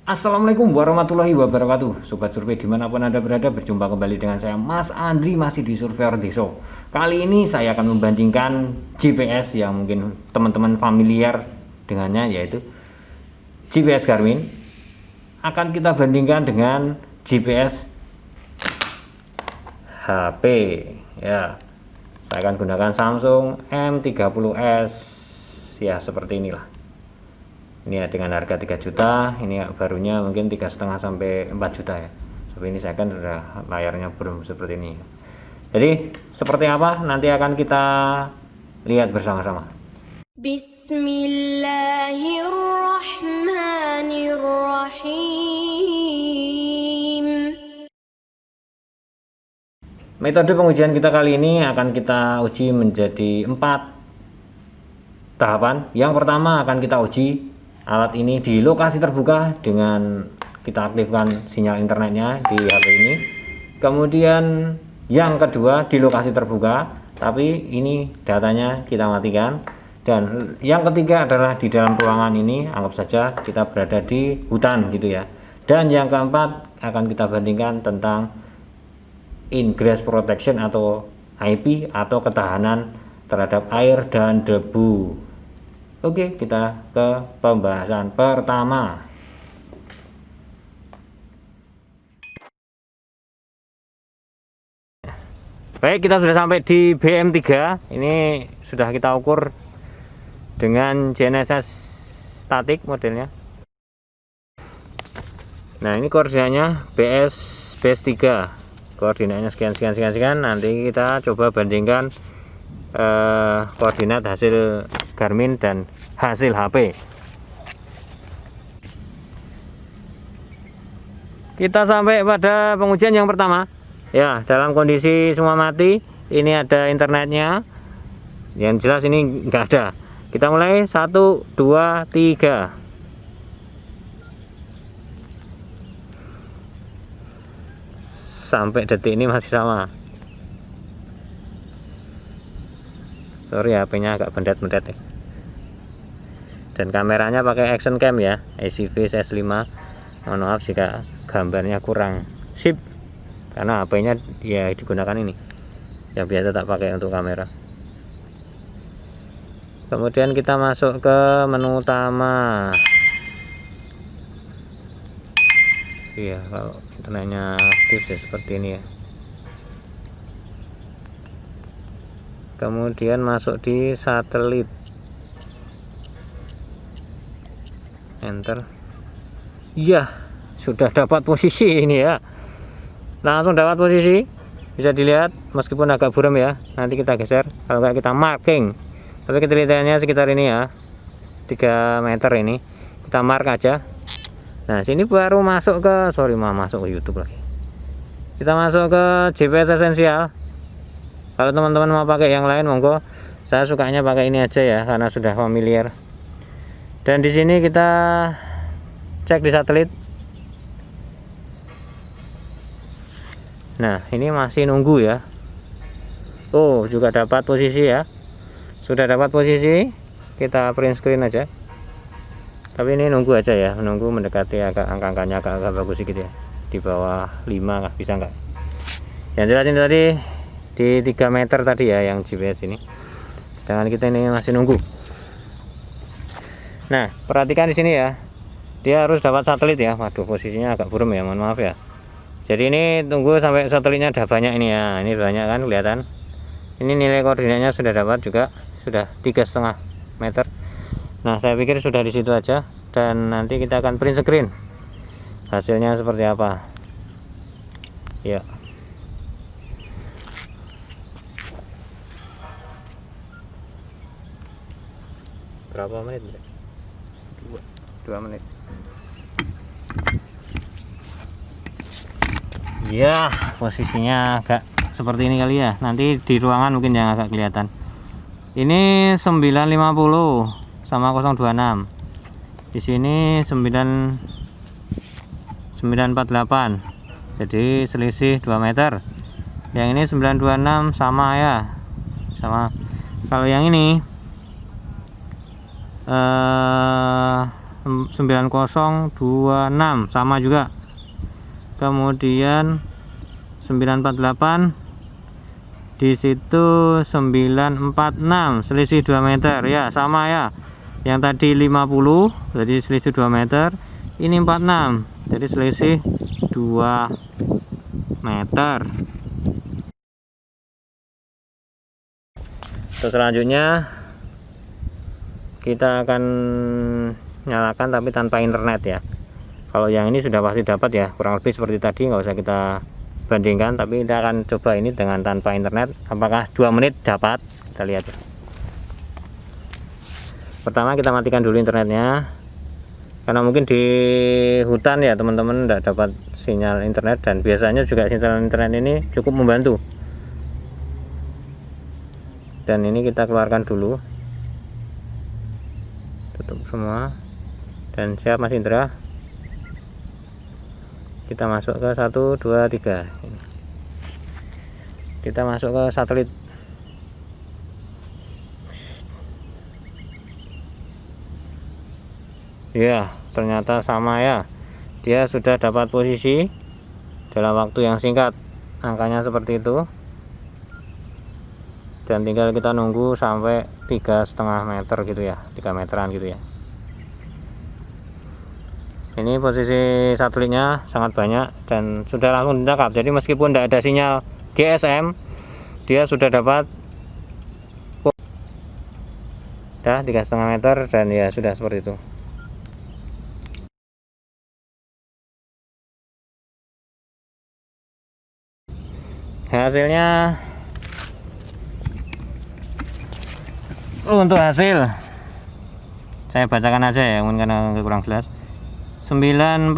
Assalamualaikum warahmatullahi wabarakatuh. Sobat Survei dimanapun Anda berada, berjumpa kembali dengan saya Mas Andri, masih di Surveyor Deso. Kali ini saya akan membandingkan GPS yang mungkin teman-teman familiar dengannya, yaitu GPS Garmin. Akan kita bandingkan dengan GPS HP ya. Saya akan gunakan Samsung M30s ya, seperti inilah. Ini ya, dengan harga 3 juta, ini ya, barunya mungkin 3,5 sampai 4 juta ya. Tapi ini saya kan sudah layarnya belum seperti ini. Jadi seperti apa nanti akan kita lihat bersama-sama. Bismillahirrahmanirrahim. Metode pengujian kita kali ini akan kita uji menjadi 4 tahapan. Yang pertama akan kita uji alat ini di lokasi terbuka dengan kita aktifkan sinyal internetnya di HP ini. Kemudian yang kedua di lokasi terbuka, tapi ini datanya kita matikan. Dan yang ketiga adalah di dalam ruangan ini, anggap saja kita berada di hutan gitu ya. Dan yang keempat akan kita bandingkan tentang ingress protection atau IP atau ketahanan terhadap air dan debu. Oke, kita ke pembahasan pertama. Baik, kita sudah sampai di BM3. Ini sudah kita ukur dengan GNSS statik modelnya. Nah, ini koordinatnya BS3. Koordinatnya sekian. Nanti kita coba bandingkan koordinat hasil Garmin dan hasil HP. Kita sampai pada pengujian yang pertama ya, dalam kondisi semua mati. Ini ada internetnya, yang jelas ini enggak ada. Kita mulai 1, 2, 3. Sampai detik ini masih sama. Sorry, HP-nya agak bendet-bendet ya. Dan kameranya pakai action cam ya, ACV S5. Mohon maaf jika gambarnya kurang sip, karena HP-nya ya digunakan ini yang biasa tak pakai untuk kamera. Kemudian kita masuk ke menu utama. Iya, kalau internetnya aktif ya seperti ini ya. Kemudian masuk di satelit, enter. Iya, sudah dapat posisi ini ya, langsung dapat posisi, bisa dilihat meskipun agak buram ya. Nanti kita geser, kalau enggak kita marking, tapi ketelitiannya sekitar ini ya, 3 meter ini kita mark aja. Nah, sini baru masuk ke, masuk ke YouTube lagi. Kita masuk ke GPS esensial. Kalau teman-teman mau pakai yang lain monggo, saya sukanya pakai ini aja ya, karena sudah familiar. Dan di sini kita cek di satelit. Nah, ini masih nunggu ya. Oh, juga dapat posisi ya. Sudah dapat posisi, kita print screen aja. Tapi ini nunggu aja ya, menunggu mendekati angka-angkanya agak bagus sedikit ya. Di bawah 5 bisa nggak? Yang jelas ini tadi di 3 meter tadi ya yang GPS ini, sedangkan kita ini masih nunggu. Nah, perhatikan di sini ya, dia harus dapat satelit ya. Waduh, posisinya agak buram ya, mohon maaf ya. Jadi ini tunggu sampai satelitnya ada banyak ini ya. Ini banyak kan kelihatan. Ini nilai koordinatnya sudah dapat juga, sudah 3,5 meter. Nah, saya pikir sudah di situ aja, dan nanti kita akan print screen hasilnya seperti apa ya. Berapa menit? 2 menit. Ya, posisinya agak seperti ini kali ya. Nanti di ruangan mungkin yang agak kelihatan. Ini 950 sama 026. Di sini 948. Jadi selisih 2 meter. Yang ini 926 sama ya. Sama. Kalau yang ini 9026 sama juga. Kemudian 948 di situ 946, selisih 2 meter ya, sama ya. Yang tadi 50 jadi selisih 2 meter, ini 46 jadi selisih 2 meter. Terus selanjutnya kita akan nyalakan tapi tanpa internet ya. Kalau yang ini sudah pasti dapat ya, kurang lebih seperti tadi, nggak usah kita bandingkan, tapi kita akan coba ini dengan tanpa internet, apakah 2 menit dapat. Kita lihat ya. Pertama kita matikan dulu internetnya, karena mungkin di hutan ya teman-teman tidak dapat sinyal internet, dan biasanya juga sinyal internet ini cukup membantu. Dan ini kita keluarkan dulu, tutup semua, dan siap Mas Indra. Kita masuk ke 1 2 3, kita masuk ke satelit. Ya, ternyata sama ya, dia sudah dapat posisi dalam waktu yang singkat, angkanya seperti itu, dan tinggal kita nunggu sampai 3,5 meter gitu ya, 3 meteran gitu ya. Ini posisi satelitnya sangat banyak dan sudah langsung ditangkap, jadi meskipun tidak ada sinyal GSM, dia sudah dapat ya 3,5 meter, dan ya sudah seperti itu. Hasilnya, untuk hasil saya bacakan aja ya, mungkin karena kurang jelas. 949,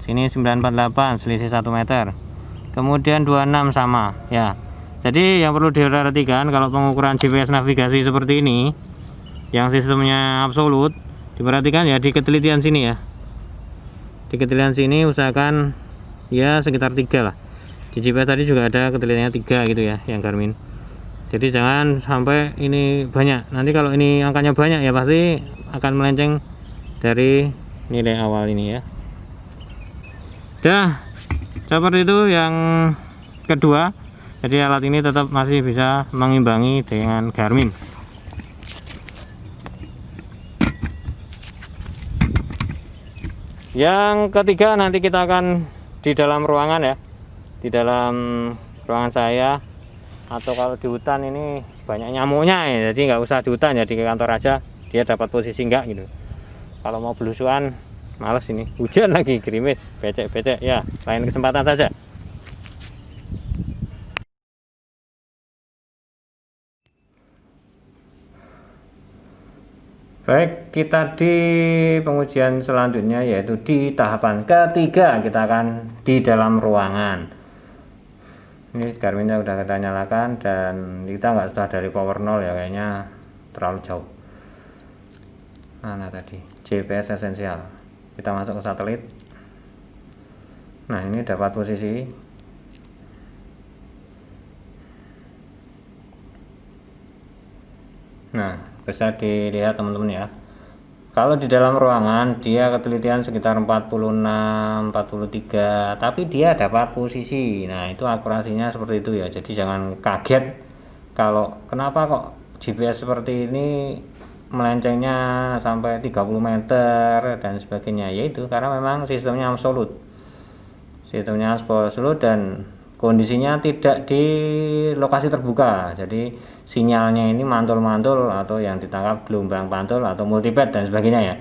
sini 948, selisih 1 meter. Kemudian 26 sama ya. Jadi yang perlu diperhatikan kalau pengukuran GPS navigasi seperti ini, yang sistemnya absolut, diperhatikan ya di ketelitian sini ya. Di ketelitian sini usahakan ya sekitar 3 lah. Di GPS tadi juga ada ketelitiannya 3 gitu ya, yang Garmin. Jadi jangan sampai ini banyak. Nanti kalau ini angkanya banyak ya pasti akan melenceng dari nilai awal ini ya. Dah, seperti itu yang kedua. Jadi alat ini tetap masih bisa mengimbangi dengan Garmin. Yang ketiga nanti kita akan di dalam ruangan ya, di dalam ruangan saya, atau kalau di hutan ini banyak nyamuknya ya, jadi nggak usah di hutan ya, di kantor aja dia dapat posisi enggak gitu. Kalau mau belusuan males, ini hujan lagi, gerimis, becek-becek ya, lain kesempatan saja. Baik, kita di pengujian selanjutnya, yaitu di tahapan ketiga, kita akan di dalam ruangan. Ini Garminnya udah kita nyalakan, dan kita nggak usah dari power 0 ya, kayaknya terlalu jauh. Mana tadi GPS esensial, kita masuk ke satelit. Nah ini dapat posisi. Nah bisa dilihat teman-teman ya, kalau di dalam ruangan dia ketelitian sekitar 46 43, tapi dia dapat posisi. Nah itu akurasinya seperti itu ya, jadi jangan kaget kalau kenapa kok GPS seperti ini melencengnya sampai 30 meter dan sebagainya, yaitu karena memang sistemnya absolut, dan kondisinya tidak di lokasi terbuka, jadi sinyalnya ini mantul-mantul atau yang ditangkap gelombang pantul atau multipad dan sebagainya ya.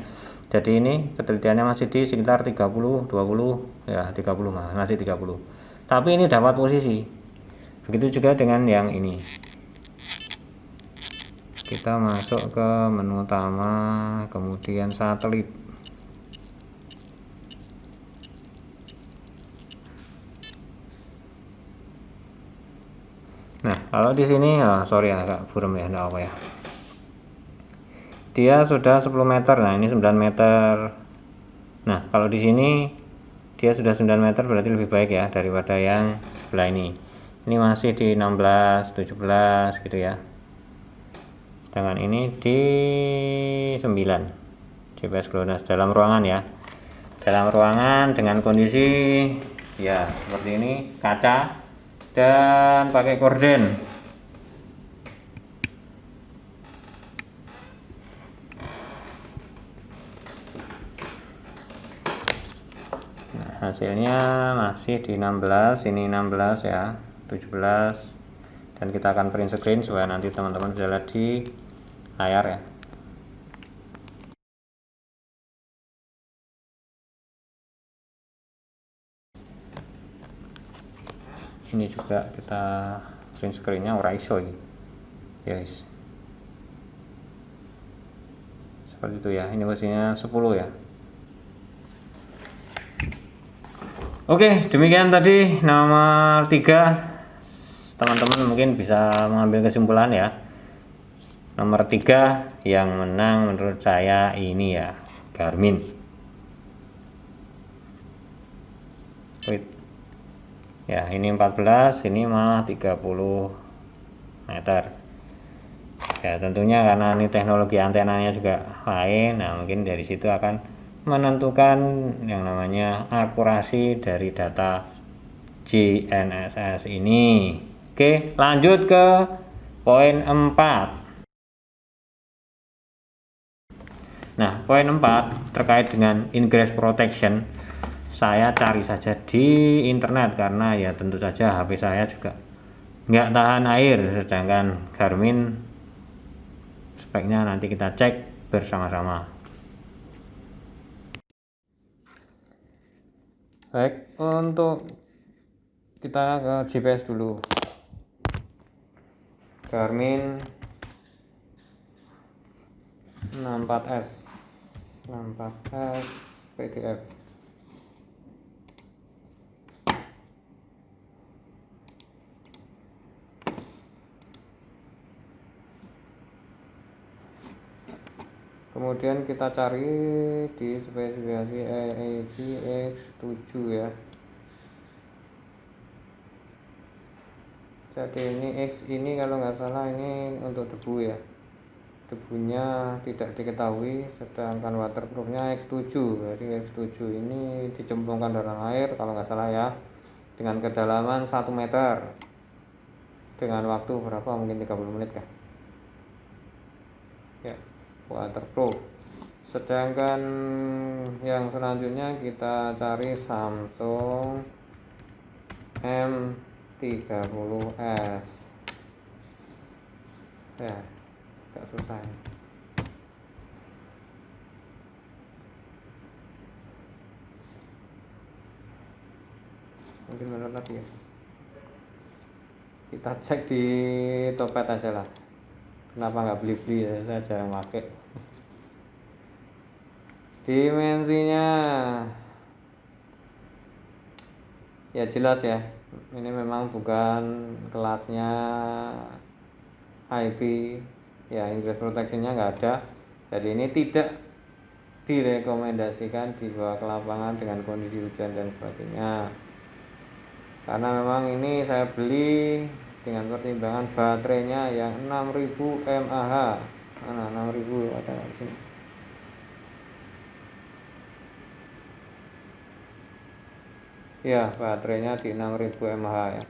Jadi ini ketelitiannya masih di sekitar 30 20 ya, 30 masih 30, tapi ini dapat posisi. Begitu juga dengan yang ini. Kita masuk ke menu utama, kemudian satelit. Nah kalau di sini sorry agak buram ya, enggak apa ya, dia sudah 10 meter. Nah ini 9 meter. Nah kalau di sini dia sudah 9 meter, berarti lebih baik ya daripada yang sebelah ini. Ini masih di 16 17 gitu ya, dengan ini di 9. GPS GLONASS dalam ruangan ya. Dalam ruangan dengan kondisi ya seperti ini, kaca dan pakai korden. Nah, hasilnya masih di 16, ini 16 ya, 17, dan kita akan print screen supaya nanti teman-teman bisa lihat di layar ya. Ini juga kita print screennya ora iso ini guys, seperti itu ya. Ini posisinya 10 ya. Oke, demikian tadi nomor 3. Teman-teman mungkin bisa mengambil kesimpulan ya. Nomor 3 yang menang menurut saya ini ya, Garmin. Wait. Ya, ini 14, ini malah 30 meter. Ya, tentunya karena ini teknologi antenanya juga lain. Nah, mungkin dari situ akan menentukan yang namanya akurasi dari data GNSS ini. Oke, lanjut ke poin 4. Nah, poin 4 terkait dengan ingress protection. Saya cari saja di internet karena ya tentu saja HP saya juga nggak tahan air, sedangkan Garmin speknya nanti kita cek bersama-sama. Baik, untuk kita ke GPS dulu. Garmin 64S PDF. Kemudian kita cari di spesifikasi EEG X7 ya. Jadi ini X ini kalau nggak salah ini untuk debu ya. Debunya tidak diketahui, sedangkan waterproofnya X7. Jadi X7 ini dicemplungkan dalam air kalau nggak salah ya, dengan kedalaman 1 meter dengan waktu berapa, mungkin 30 menit kah ya, waterproof. Sedangkan yang selanjutnya kita cari Samsung M30S ya, agak susah ini. Mungkin menurut lagi ya, kita cek di Topet aja lah. Kenapa nggak beli-beli ya, saya jarang pakai. Dimensinya ya jelas ya, ini memang bukan kelasnya IP ya, ingress protectionnya nggak ada. Jadi ini tidak direkomendasikan dibawa ke lapangan dengan kondisi hujan dan sebagainya, karena memang ini saya beli dengan pertimbangan baterainya yang 6000 mAh. Mana 6000 ada di sini. Ya, baterainya di 6000 mAh ya,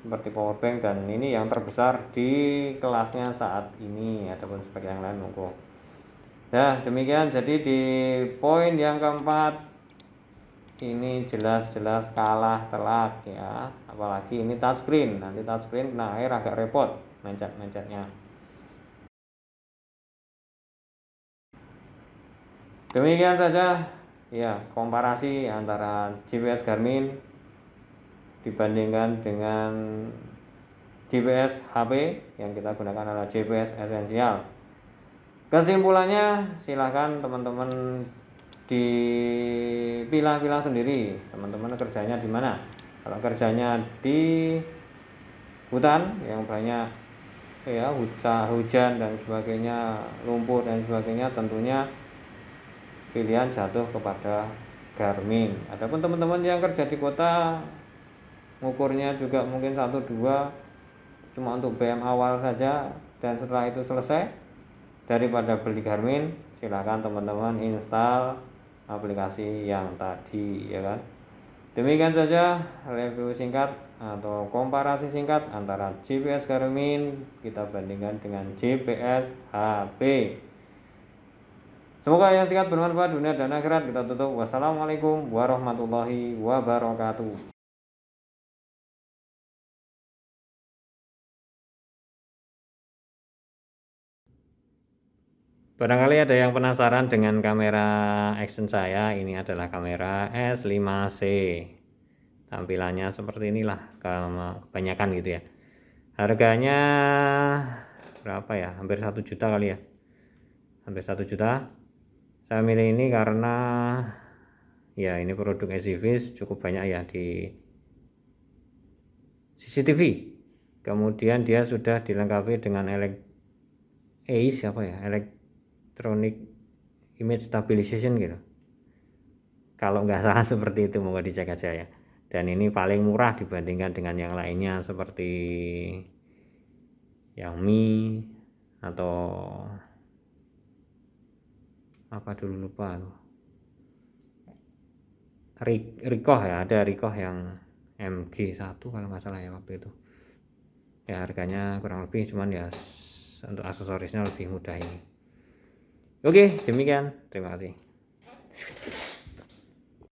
seperti powerbank, dan ini yang terbesar di kelasnya saat ini. Ataupun spek yang lain monggo. Ya, demikian. Jadi di poin yang keempat ini jelas-jelas kalah telak ya, apalagi ini touchscreen. Nanti touchscreen kena air agak repot mencet-mencetnya. Demikian saja ya komparasi antara GPS Garmin dibandingkan dengan GPS HP yang kita gunakan adalah GPS Essential. Kesimpulannya silahkan teman-teman dipilah-pilah sendiri. Teman-teman kerjanya di mana? Kalau kerjanya di hutan yang banyak ya, hujan dan sebagainya, lumpur dan sebagainya, tentunya pilihan jatuh kepada Garmin. Adapun teman-teman yang kerja di kota, ngukurnya juga mungkin 1-2 cuma untuk BM awal saja, dan setelah itu selesai, daripada beli Garmin silakan teman-teman install aplikasi yang tadi ya kan. Demikian saja review singkat atau komparasi singkat antara GPS Garmin kita bandingkan dengan GPS HP. Semoga yang singkat bermanfaat dunia dan akhirat. Kita tutup. Wassalamualaikum warahmatullahi wabarakatuh. Barangkali ada yang penasaran dengan kamera action saya. Ini adalah kamera S5C. Tampilannya seperti inilah kebanyakan gitu ya. Harganya berapa ya? Hampir 1 juta kali ya. Hampir 1 juta. Saya milih ini karena ya ini produk Easy-Vis cukup banyak ya di CCTV. Kemudian dia sudah dilengkapi dengan Electronic Image Stabilization gitu. Kalau nggak salah seperti itu, moga dicek aja ya. Dan ini paling murah dibandingkan dengan yang lainnya seperti Xiaomi atau apa dulu lupa tuh. Rikoh ya, ada Rikoh yang MG1 kalau nggak salah ya waktu itu. Ya harganya kurang lebih, cuman ya untuk aksesorisnya lebih mudah ini. Oke, demikian. Terima kasih.